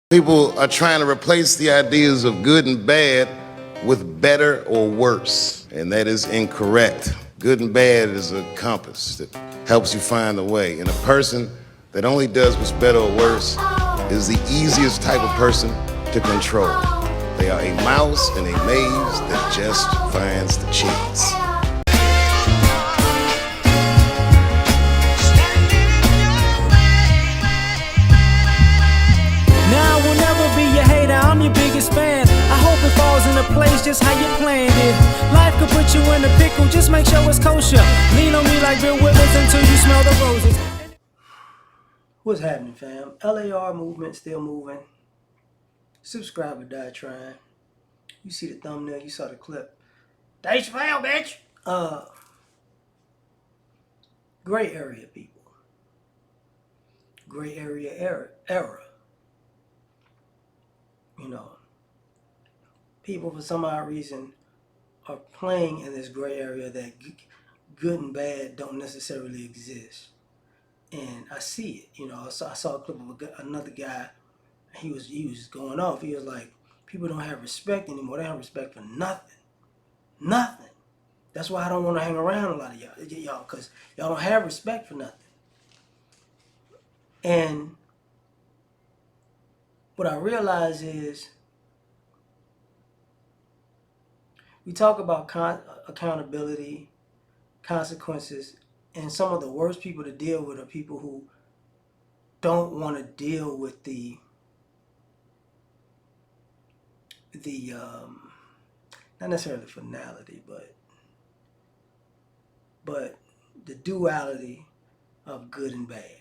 People are trying to replace the ideas of good and bad with better or worse, and that is incorrect. Good and bad is a compass that helps you find the way, and a person that only does what's better or worse is the easiest type of person to control. They are a mouse in a maze that just finds the cheats. Now I will never be your hater, I'm your biggest fan. I hope it falls into place just how you planned it. Life could put you in a pickle, just make sure it's kosher. Lean on me like Bill Withers until you smell the roses. What's happening, fam? L.A.R movement still moving. Subscriber died trying. You see the thumbnail, you saw the clip. Dave Chappelle, bitch! Gray area people. Gray area era. You know, people for some odd reason are playing in this gray area that good and bad don't necessarily exist. And I see it. You know, I saw a clip of another guy. He was going off. He was like, people don't have respect anymore. They don't have respect for nothing. Nothing. That's why I don't want to hang around a lot of y'all, because y'all don't have respect for nothing. And what I realize is we talk about accountability, consequences, and some of the worst people to deal with are people who don't want to deal with the not necessarily the finality, but the duality of good and bad.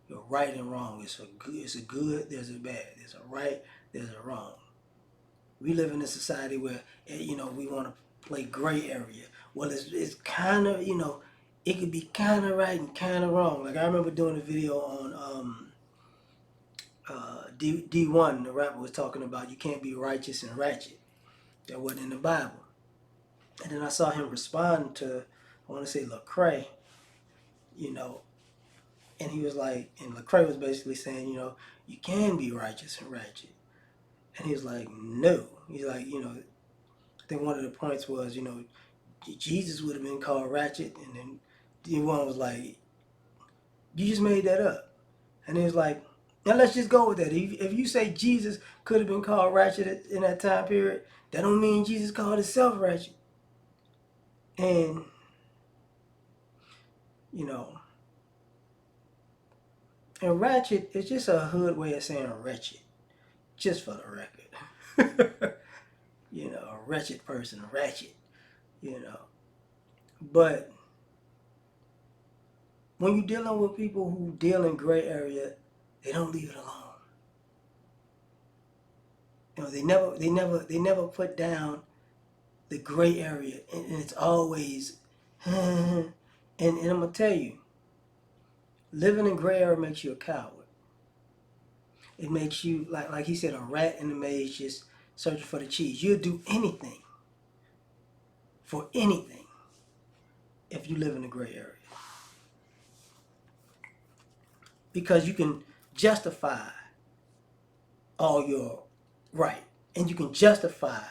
You're right and wrong. It's a good, there's a bad. There's a right, there's a wrong. We live in a society where, you know, we want to play gray area. Well, it's kind of, you know, it could be kind of right and kind of wrong. Like I remember doing a video on D1, the rapper was talking about you can't be righteous and ratchet. That wasn't in the Bible. And then I saw him respond to, I want to say Lecrae, you know, and he was like, and Lecrae was basically saying, you know, you can be righteous and ratchet. And he was like, no. He's like, you know, I think one of the points was, you know, Jesus would have been called ratchet. And then D1 was like, you just made that up. And he was like, now let's just go with that. If you say Jesus could have been called ratchet in that time period, that don't mean Jesus called himself ratchet. And, you know, and ratchet is just a hood way of saying wretched, just for the record. You know, a wretched person, ratchet, you know. But when you're dealing with people who deal in gray area, they don't leave it alone. You know, they never put down the gray area, and it's always, and I'm gonna tell you, living in gray area makes you a coward. It makes you like he said, a rat in the maze just searching for the cheese. You'll do anything for anything if you live in the gray area, because you can justify all your right, and you can justify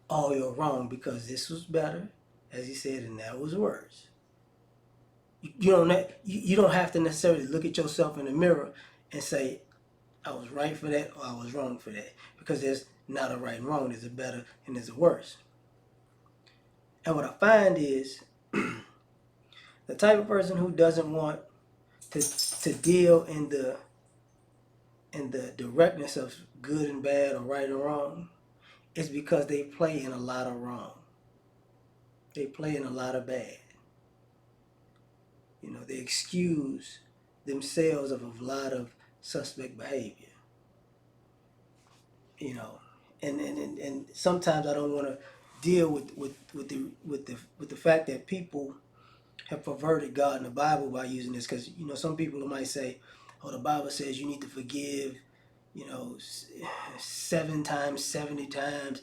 all your wrong because this was better, as he said, and that was worse. You don't have to necessarily look at yourself in the mirror and say, I was right for that or I was wrong for that, because there's not a right and wrong. There's a better and there's a worse. And what I find is the type of person who doesn't want to deal in the directness of good and bad or right and wrong is because they play in a lot of wrong. They play in a lot of bad. You know, they excuse themselves of a lot of suspect behavior. You know, and sometimes I don't want to deal with the fact that people have perverted God in the Bible by using this, because you know some people might say, oh, the Bible says you need to forgive, you know, 7 times, 70 times,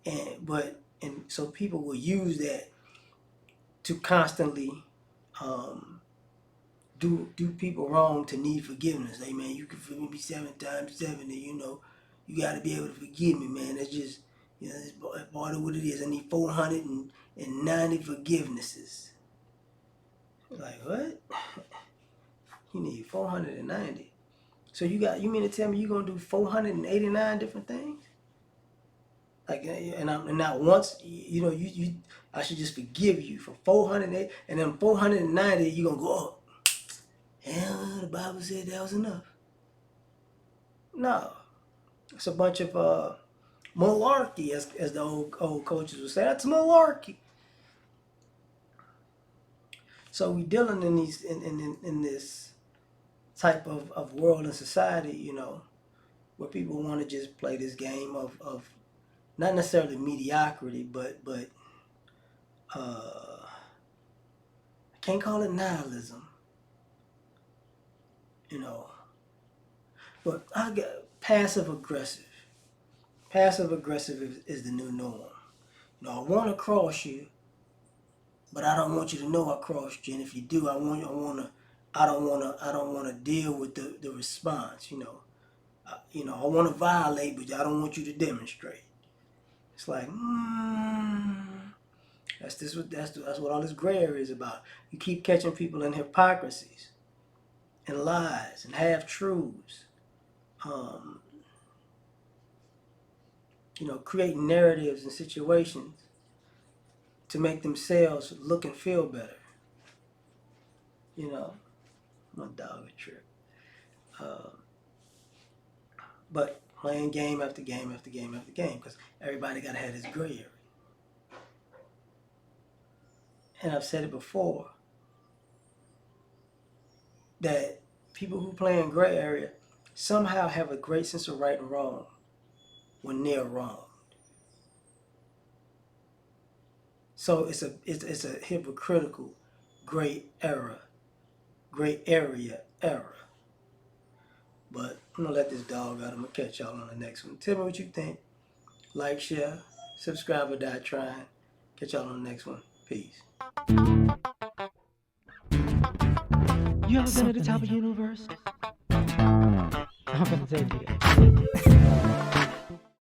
and so people will use that to constantly do people wrong to need forgiveness. Hey man, you can forgive me 7 times 70. You got to be able to forgive me, man. That's just that's part of what it is. I need 490 forgivenesses. Like what? You need 490. So you mean to tell me you're gonna do 489 different things? Like and not once, I should just forgive you for 408, and then 490 you gonna go, oh, yeah, the Bible said that was enough. No, it's a bunch of malarkey, as the old coaches would say. That's malarkey. So we dealing in these in this type of world and society, where people want to just play this game of not necessarily mediocrity, but I can't call it nihilism, but I get passive aggressive. Passive aggressive is the new norm. I want to cross you, but I don't want you to know I crossed you. And if you do, I don't want to deal with the response. I want to violate, but I don't want you to demonstrate. It's like, that's what all this gray area is about. You keep catching people in hypocrisies, and lies, and half truths. Creating narratives and situations to make themselves look and feel better. My dog a trip. But playing game after game after game after game, because everybody got to have this gray area. And I've said it before, that people who play in gray area somehow have a great sense of right and wrong when they're wrong. So it's a hypocritical gray area error. But I'm gonna let this dog out. I'm gonna catch y'all on the next one. Tell me what you think. Like, share, subscribe, or die trying. Catch y'all on the next one. Peace. You ever been at the top of the universe? I'm gonna tell you that.